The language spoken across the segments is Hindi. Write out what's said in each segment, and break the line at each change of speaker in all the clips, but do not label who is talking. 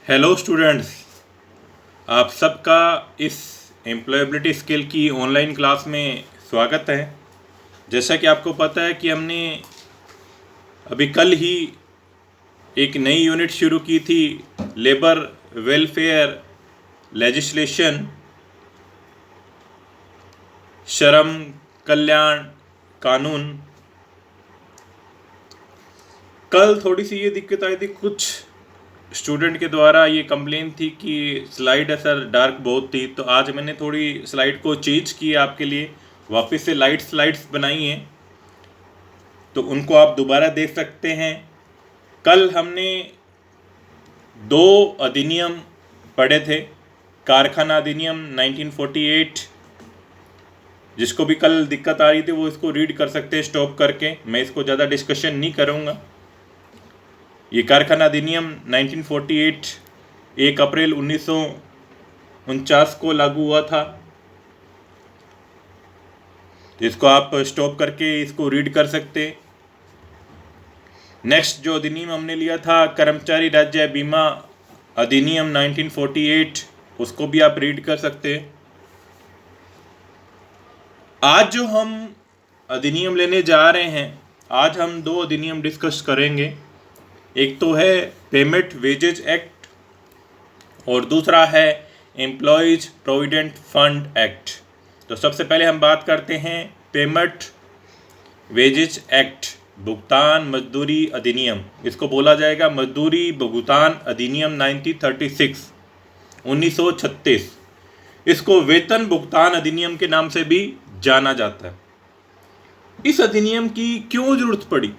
हेलो स्टूडेंट्स, आप सबका इस एम्प्लॉयबिलिटी स्किल की ऑनलाइन क्लास में स्वागत है। जैसा कि आपको पता है कि हमने अभी कल ही एक नई यूनिट शुरू की थी, लेबर वेलफेयर लेजिस्लेशन, श्रम कल्याण कानून। कल थोड़ी सी ये दिक्कत आई थी, कुछ स्टूडेंट के द्वारा ये कंप्लेन थी कि स्लाइड असर डार्क बहुत थी, तो आज मैंने थोड़ी स्लाइड को चेंज किया आपके लिए, वापस से लाइट स्लाइड्स बनाई हैं, तो उनको आप दोबारा देख सकते हैं। कल हमने दो अधिनियम पढ़े थे। कारखाना अधिनियम 1948, जिसको भी कल दिक्कत आ रही थी वो इसको रीड कर सकते हैं स्टॉप करके, मैं इसको ज़्यादा डिस्कशन नहीं करूँगा। ये कारखाना अधिनियम 1948 1 अप्रैल 1949 को लागू हुआ था। इसको आप स्टॉप करके इसको रीड कर सकते। नेक्स्ट जो अधिनियम हमने लिया था, कर्मचारी राज्य बीमा अधिनियम 1948, उसको भी आप रीड कर सकते। आज जो हम अधिनियम लेने जा रहे हैं, आज हम दो अधिनियम डिस्कस करेंगे। एक तो है पेमेंट वेजेज एक्ट और दूसरा है एम्प्लॉयज प्रोविडेंट फंड एक्ट। तो सबसे पहले हम बात करते हैं पेमेंट वेजेज एक्ट, भुगतान मजदूरी अधिनियम। इसको बोला जाएगा मजदूरी भुगतान अधिनियम 1936। इसको वेतन भुगतान अधिनियम के नाम से भी जाना जाता है। इस अधिनियम की क्यों जरूरत पड़ी?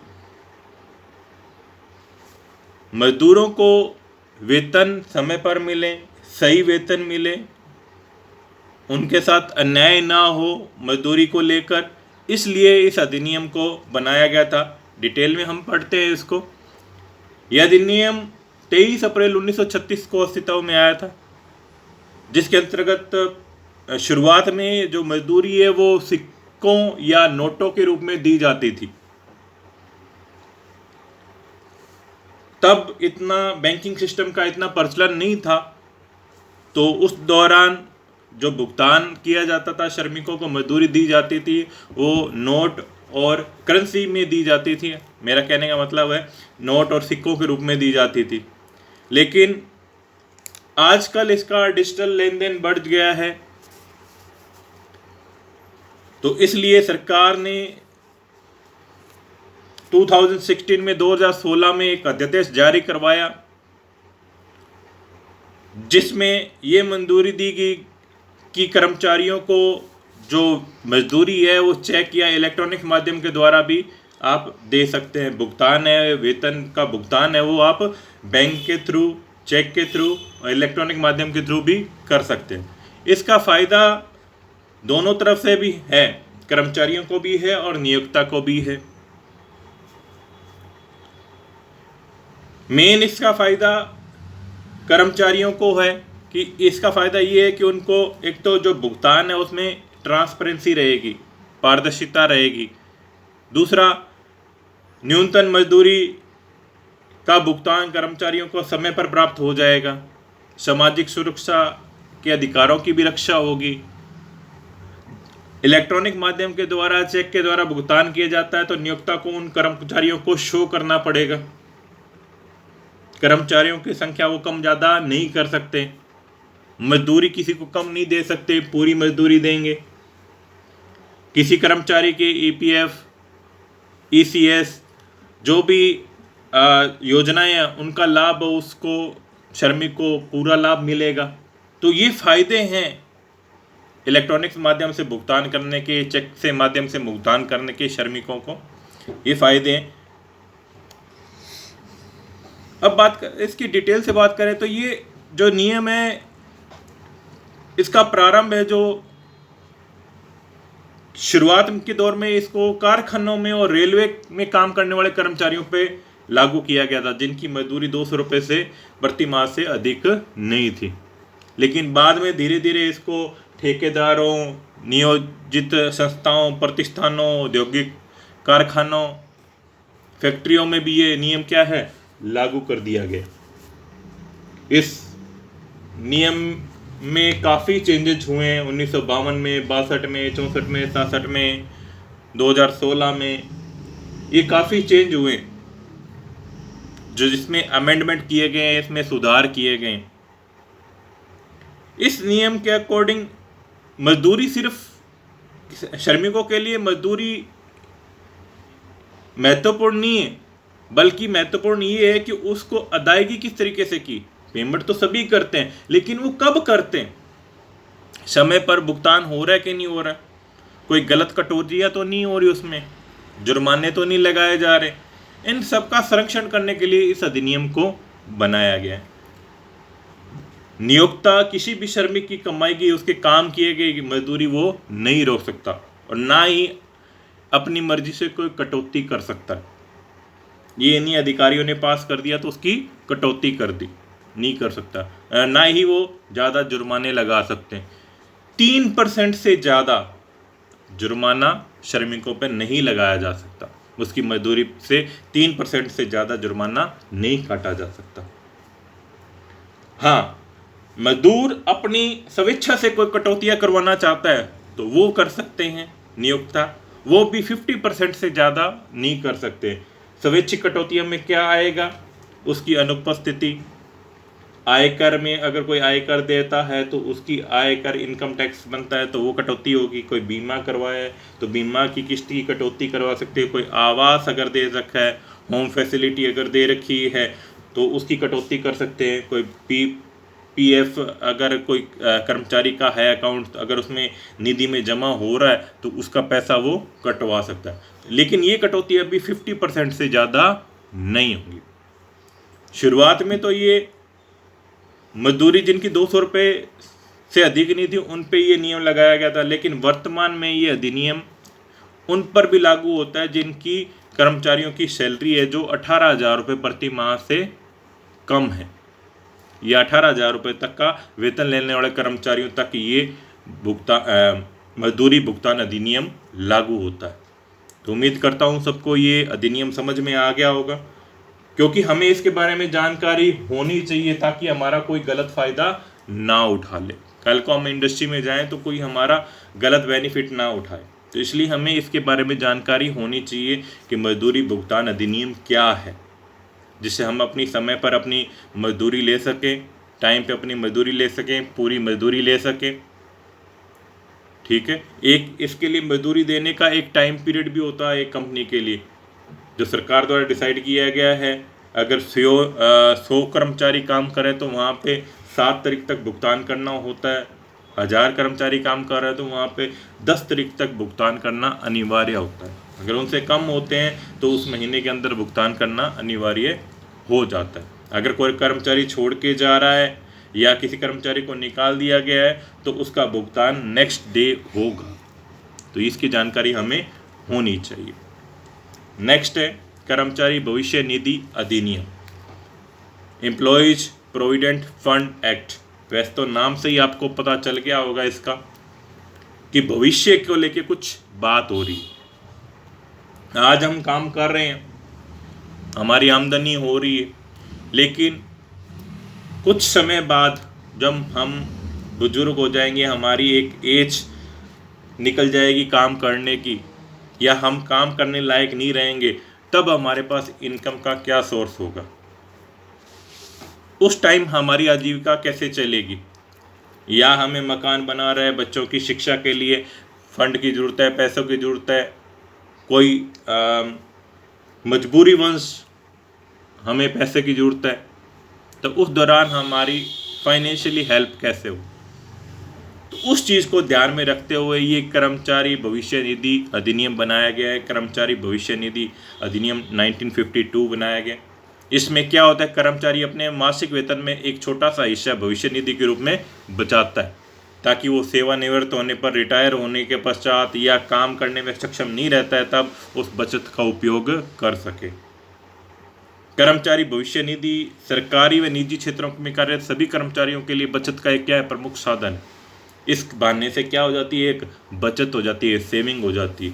मजदूरों को वेतन समय पर मिले, सही वेतन मिले, उनके साथ अन्याय ना हो मजदूरी को लेकर, इसलिए इस अधिनियम को बनाया गया था। डिटेल में हम पढ़ते हैं इसको। यह अधिनियम 23 अप्रैल 1936 को अस्तित्व में आया था, जिसके अंतर्गत शुरुआत में जो मजदूरी है वो सिक्कों या नोटों के रूप में दी जाती थी। तब इतना बैंकिंग सिस्टम का इतना प्रचलन नहीं था, तो उस दौरान जो भुगतान किया जाता था, श्रमिकों को मजदूरी दी जाती थी, वो नोट और करेंसी में दी जाती थी। मेरा कहने का मतलब है नोट और सिक्कों के रूप में दी जाती थी। लेकिन आजकल इसका डिजिटल लेन देन बढ़ गया है, तो इसलिए सरकार ने 2016 में एक अध्यादेश जारी करवाया, जिसमें ये मंजूरी दी गई कि कर्मचारियों को जो मजदूरी है वो चेक या इलेक्ट्रॉनिक माध्यम के द्वारा भी आप दे सकते हैं। भुगतान है, वेतन का भुगतान है, वो आप बैंक के थ्रू, चेक के थ्रू और इलेक्ट्रॉनिक माध्यम के थ्रू भी कर सकते हैं। इसका फ़ायदा दोनों तरफ से भी है, कर्मचारियों को भी है और नियोक्ता को भी है। मेन इसका फ़ायदा कर्मचारियों को है कि इसका फ़ायदा ये है कि उनको एक तो जो भुगतान है उसमें ट्रांसपेरेंसी रहेगी, पारदर्शिता रहेगी। दूसरा, न्यूनतम मजदूरी का भुगतान कर्मचारियों को समय पर प्राप्त हो जाएगा। सामाजिक सुरक्षा के अधिकारों की भी रक्षा होगी। इलेक्ट्रॉनिक माध्यम के द्वारा, चेक के द्वारा भुगतान किया जाता है, तो नियोक्ता को उन कर्मचारियों को शो करना पड़ेगा। कर्मचारियों की संख्या वो कम ज़्यादा नहीं कर सकते, मजदूरी किसी को कम नहीं दे सकते, पूरी मजदूरी देंगे। किसी कर्मचारी के ईपीएफ, ईसीएस जो भी योजनाएं हैं उनका लाभ उसको, श्रमिक को पूरा लाभ मिलेगा। तो ये फ़ायदे हैं इलेक्ट्रॉनिक्स माध्यम से भुगतान करने के, चेक से माध्यम से भुगतान करने के, श्रमिकों को ये फ़ायदे हैं। अब इसकी डिटेल से बात करें तो ये जो नियम है, इसका प्रारंभ है जो शुरुआत के दौर में इसको कारखानों में और रेलवे में काम करने वाले कर्मचारियों पे लागू किया गया था, जिनकी मजदूरी 200 रुपये से प्रति माह से अधिक नहीं थी। लेकिन बाद में धीरे धीरे इसको ठेकेदारों, नियोजित संस्थाओं, प्रतिष्ठानों, औद्योगिक कारखानों, फैक्ट्रियों में भी ये नियम क्या है, लागू कर दिया गया। इस नियम में काफ़ी चेंजेज हुए हैं 1952 में, 62 में, 64 में, 67 में, 2016 में। ये काफ़ी चेंज हुए जो जिसमें अमेंडमेंट किए गए हैं, इसमें सुधार किए गए हैं। इस नियम के अकॉर्डिंग मजदूरी सिर्फ श्रमिकों के लिए मजदूरी महत्वपूर्ण नहीं है, बल्कि महत्वपूर्ण ये है कि उसको अदायगी किस तरीके से की। पेमेंट तो सभी करते हैं, लेकिन वो कब करते हैं, समय पर भुगतान हो रहा है कि नहीं हो रहा है, कोई गलत कटौतियाँ तो नहीं हो रही, उसमें जुर्माने तो नहीं लगाए जा रहे। इन सब का संरक्षण करने के लिए इस अधिनियम को बनाया गया है। नियोक्ता किसी भी श्रमिक की कमाई की, उसके काम किए गए मजदूरी वो नहीं रोक सकता, और ना ही अपनी मर्जी से कोई कटौती कर सकता है। ये नहीं अधिकारियों ने पास कर दिया तो उसकी कटौती कर दी, नहीं कर सकता। ना ही वो ज़्यादा जुर्माने लगा सकते हैं। 3% से ज़्यादा जुर्माना श्रमिकों पर नहीं लगाया जा सकता, उसकी मजदूरी से 3% से ज़्यादा जुर्माना नहीं काटा जा सकता। हाँ, मजदूर अपनी स्वेच्छा से कोई कटौतियाँ करवाना चाहता है तो वो कर सकते हैं नियोक्ता, वो भी 50% से ज़्यादा नहीं कर सकते। स्वैच्छिक कटौतियों में क्या आएगा, उसकी अनुपस्थिति, आयकर में अगर कोई आयकर देता है तो उसकी आयकर इनकम टैक्स बनता है तो वो कटौती होगी। कोई बीमा करवाया है तो बीमा की किस्त की कटौती करवा सकते हैं। कोई आवास अगर दे रखा है, होम फैसिलिटी अगर दे रखी है तो उसकी कटौती कर सकते हैं। कोई पीएफ अगर कोई कर्मचारी का है अकाउंट, अगर उसमें निधि में जमा हो रहा है तो उसका पैसा वो कटवा सकता है। लेकिन ये कटौती अभी 50% से ज़्यादा नहीं होगी। शुरुआत में तो ये मजदूरी जिनकी 200 रुपये से अधिक नहीं थी उन पे ये नियम लगाया गया था, लेकिन वर्तमान में ये अधिनियम उन पर भी लागू होता है जिनकी कर्मचारियों की सैलरी है जो 18,000 रुपये प्रति माह से कम है। या 18,000 रुपये तक का वेतन लेने वाले कर्मचारियों तक ये मजदूरी भुगतान अधिनियम लागू होता है। तो उम्मीद करता हूँ सबको ये अधिनियम समझ में आ गया होगा, क्योंकि हमें इसके बारे में जानकारी होनी चाहिए ताकि हमारा कोई गलत फ़ायदा ना उठा ले। कल को हम इंडस्ट्री में जाएं तो कोई हमारा गलत बेनिफिट ना उठाए। तो इसलिए हमें इसके बारे में जानकारी होनी चाहिए कि मजदूरी भुगतान अधिनियम क्या है, जिससे हम अपनी समय पर अपनी मजदूरी ले सकें, टाइम पे अपनी मजदूरी ले सकें, पूरी मजदूरी ले सकें। ठीक है, एक इसके लिए मजदूरी देने का एक टाइम पीरियड भी होता है एक कंपनी के लिए, जो सरकार द्वारा डिसाइड किया गया है। अगर 100 कर्मचारी काम करें तो वहाँ पे 7 तारीख तक भुगतान करना होता है। 1000 कर्मचारी काम कर रहे हैं तो वहाँ पे 10 तारीख तक भुगतान करना अनिवार्य होता है। अगर उनसे कम होते हैं तो उस महीने के अंदर भुगतान करना अनिवार्य हो जाता है। अगर कोई कर्मचारी छोड़ के जा रहा है या किसी कर्मचारी को निकाल दिया गया है तो उसका भुगतान नेक्स्ट डे होगा। तो इसकी जानकारी हमें होनी चाहिए। नेक्स्ट है कर्मचारी भविष्य निधि अधिनियम, एम्प्लॉयज प्रोविडेंट फंड एक्ट। वैसे तो नाम से ही आपको पता चल गया होगा इसका कि भविष्य को लेके कुछ बात हो रही। आज हम काम कर रहे हैं, हमारी आमदनी हो रही है, लेकिन कुछ समय बाद जब हम बुजुर्ग हो जाएंगे, हमारी एक एज निकल जाएगी काम करने की, या हम काम करने लायक नहीं रहेंगे, तब हमारे पास इनकम का क्या सोर्स होगा? उस टाइम हमारी आजीविका कैसे चलेगी? या हमें मकान बना रहे, बच्चों की शिक्षा के लिए फंड की ज़रूरत है, पैसों की ज़रूरत है, कोई मजबूरीवश हमें पैसे की ज़रूरत है, तो उस दौरान हमारी फाइनेंशियली हेल्प कैसे हो? तो उस चीज़ को ध्यान में रखते हुए ये कर्मचारी भविष्य निधि अधिनियम बनाया गया है। कर्मचारी भविष्य निधि अधिनियम 1952 बनाया गया। इसमें क्या होता है, कर्मचारी अपने मासिक वेतन में एक छोटा सा हिस्सा भविष्य निधि के रूप में बचाता है, ताकि वो सेवानिवृत्त होने पर, रिटायर होने के पश्चात या काम करने में सक्षम नहीं रहता है तब उस बचत का उपयोग कर सके। कर्मचारी भविष्य निधि सरकारी व निजी क्षेत्रों में कार्यरत सभी कर्मचारियों के लिए बचत का एक क्या है, प्रमुख साधन। इस बहाने से क्या हो जाती है, एक बचत हो जाती है, सेविंग हो जाती है।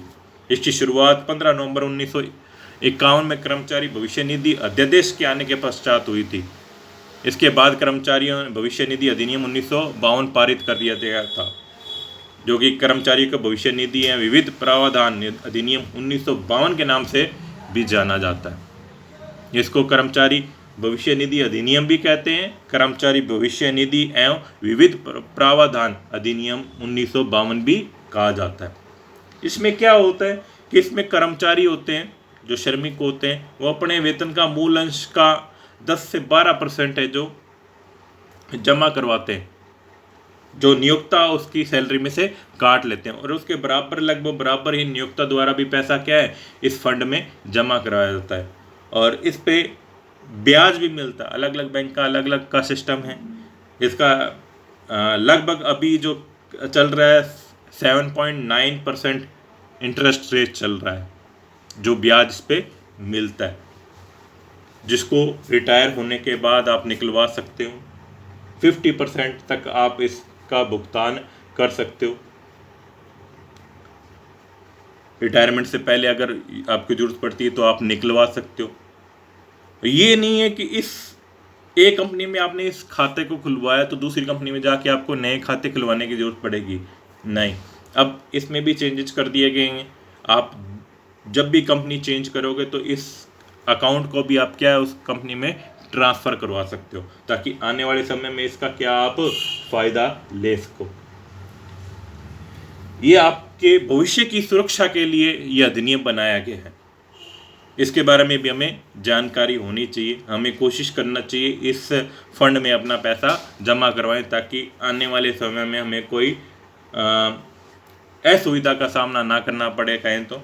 इसकी शुरुआत 15 नवंबर 1951 में कर्मचारी भविष्य निधि अध्यादेश के आने के पश्चात हुई थी। इसके बाद कर्मचारियों भविष्य निधि अधिनियम 1952 पारित कर दिया गया था, जो कि कर्मचारी का भविष्य निधि या विविध प्रावधान अधिनियम 1952 के नाम से भी जाना जाता है। इसको कर्मचारी भविष्य निधि अधिनियम भी कहते हैं, कर्मचारी भविष्य निधि एवं विविध प्रावधान अधिनियम 1952 भी कहा जाता है। इसमें क्या होता है कि इसमें कर्मचारी होते हैं, जो श्रमिक होते हैं, वो अपने वेतन का मूल अंश का 10 से 12% है जो जमा करवाते हैं, जो नियोक्ता उसकी सैलरी में से काट लेते हैं, और उसके बराबर लगभग बराबर ही नियोक्ता द्वारा भी पैसा क्या है इस फंड में जमा करवाया जाता है, और इस पे ब्याज भी मिलता है। अलग अलग बैंक का अलग अलग का सिस्टम है। इसका लगभग अभी जो चल रहा है 7.9% इंटरेस्ट रेट चल रहा है, जो ब्याज इस पे मिलता है, जिसको रिटायर होने के बाद आप निकलवा सकते हो। 50% तक आप इसका भुगतान कर सकते हो। रिटायरमेंट से पहले अगर आपकी ज़रूरत पड़ती है तो आप निकलवा सकते हो। ये नहीं है कि इस एक कंपनी में आपने इस खाते को खुलवाया तो दूसरी कंपनी में जाके आपको नए खाते खुलवाने की ज़रूरत पड़ेगी, नहीं। अब इसमें भी चेंजेस कर दिए गए हैं। आप जब भी कंपनी चेंज करोगे तो इस अकाउंट को भी आप क्या है उस कंपनी में ट्रांसफ़र करवा सकते हो, ताकि आने वाले समय में इसका क्या आप फ़ायदा ले सको। ये आपके भविष्य की सुरक्षा के लिए यह अधिनियम बनाया गया है। इसके बारे में भी हमें जानकारी होनी चाहिए। हमें कोशिश करना चाहिए इस फंड में अपना पैसा जमा करवाएं, ताकि आने वाले समय में हमें कोई असुविधा का सामना ना करना पड़े, कहें तो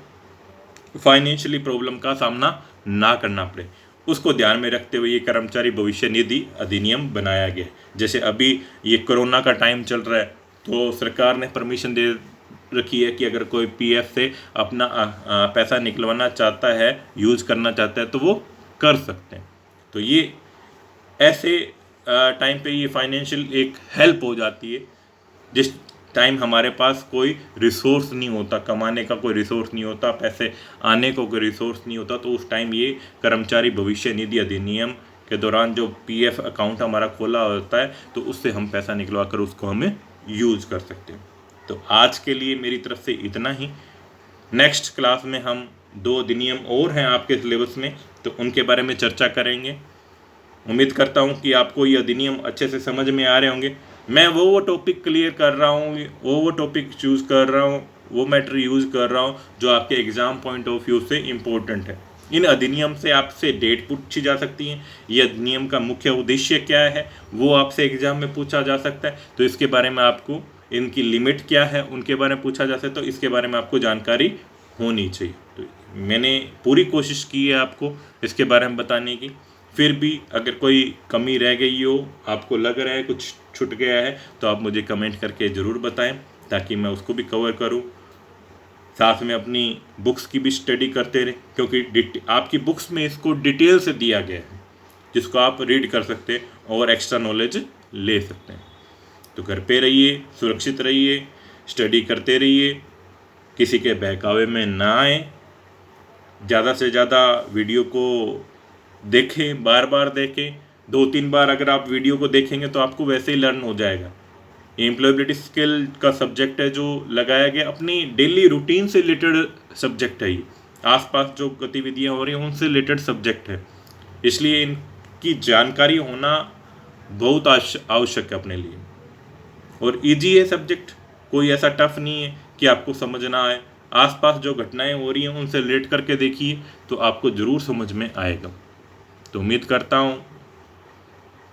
फाइनेंशियली प्रॉब्लम का सामना ना करना पड़े। उसको ध्यान में रखते हुए ये कर्मचारी भविष्य निधि अधिनियम बनाया गया है। जैसे अभी ये कोरोना का टाइम चल रहा है, तो सरकार ने परमिशन दे रखी है कि अगर कोई पीएफ से अपना पैसा निकलवाना चाहता है, यूज़ करना चाहता है, तो वो कर सकते हैं। तो ये ऐसे टाइम पे ये फाइनेंशियल एक हेल्प हो जाती है, जिस टाइम हमारे पास कोई रिसोर्स नहीं होता, कमाने का कोई रिसोर्स नहीं होता, पैसे आने को कोई रिसोर्स नहीं होता, तो उस टाइम ये कर्मचारी भविष्य निधि अधिनियम के दौरान जो पीएफ अकाउंट हमारा खोला होता है, तो उससे हम पैसा निकलवा कर उसको हमें यूज़ कर सकते हैं। तो आज के लिए मेरी तरफ से इतना ही। नेक्स्ट क्लास में हम 2 अधिनियम और हैं आपके सिलेबस में, तो उनके बारे में चर्चा करेंगे। उम्मीद करता हूँ कि आपको ये अधिनियम अच्छे से समझ में आ रहे होंगे। मैं वो टॉपिक क्लियर कर रहा हूँ, वो टॉपिक चूज़ कर रहा हूँ, वो मैटर यूज़ कर रहा हूँ जो आपके एग्ज़ाम पॉइंट ऑफ व्यू से इम्पोर्टेंट है। इन अधिनियम से आपसे डेट पूछी जा सकती है, ये अधिनियम का मुख्य उद्देश्य क्या है वो आपसे एग्ज़ाम में पूछा जा सकता है, तो इसके बारे में आपको, इनकी लिमिट क्या है उनके बारे में पूछा जा सकता है, तो इसके बारे में आपको जानकारी होनी चाहिए। तो मैंने पूरी कोशिश की है आपको इसके बारे में बताने की। फिर भी अगर कोई कमी रह गई हो, आपको लग रहा है कुछ छूट गया है, तो आप मुझे कमेंट करके ज़रूर बताएं, ताकि मैं उसको भी कवर करूं। साथ में अपनी बुक्स की भी स्टडी करते रहें, क्योंकि आपकी बुक्स में इसको डिटेल से दिया गया है, जिसको आप रीड कर सकते हैं और एक्स्ट्रा नॉलेज ले सकते हैं। तो घर पे रहिए, सुरक्षित रहिए, स्टडी करते रहिए, किसी के बहकावे में ना आए। ज़्यादा से ज़्यादा वीडियो को देखें, बार बार देखें। 2-3 बार अगर आप वीडियो को देखेंगे तो आपको वैसे ही लर्न हो जाएगा। एम्प्लॉयबिलिटी स्किल का सब्जेक्ट है जो लगाया गया, अपनी डेली रूटीन से रिलेटेड सब्जेक्ट है। ये आसपास जो गतिविधियां हो रही हैं उनसे रिलेटेड सब्जेक्ट है, इसलिए इनकी जानकारी होना बहुत आवश्यक है अपने लिए। और इजी है सब्जेक्ट, कोई ऐसा टफ नहीं है कि आपको समझ ना आए। आसपास जो घटनाएं हो रही हैं उनसे रिलेट करके देखिए, तो आपको ज़रूर समझ में आएगा। तो उम्मीद करता हूँ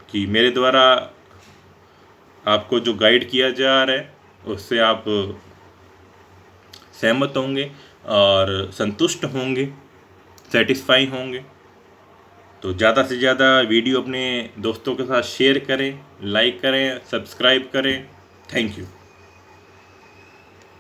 कि मेरे द्वारा आपको जो गाइड किया जा रहा है उससे आप सहमत होंगे और संतुष्ट होंगे, सेटिस्फाई होंगे। तो ज़्यादा से ज़्यादा वीडियो अपने दोस्तों के साथ शेयर करें, लाइक करें, सब्सक्राइब करें। Thank you.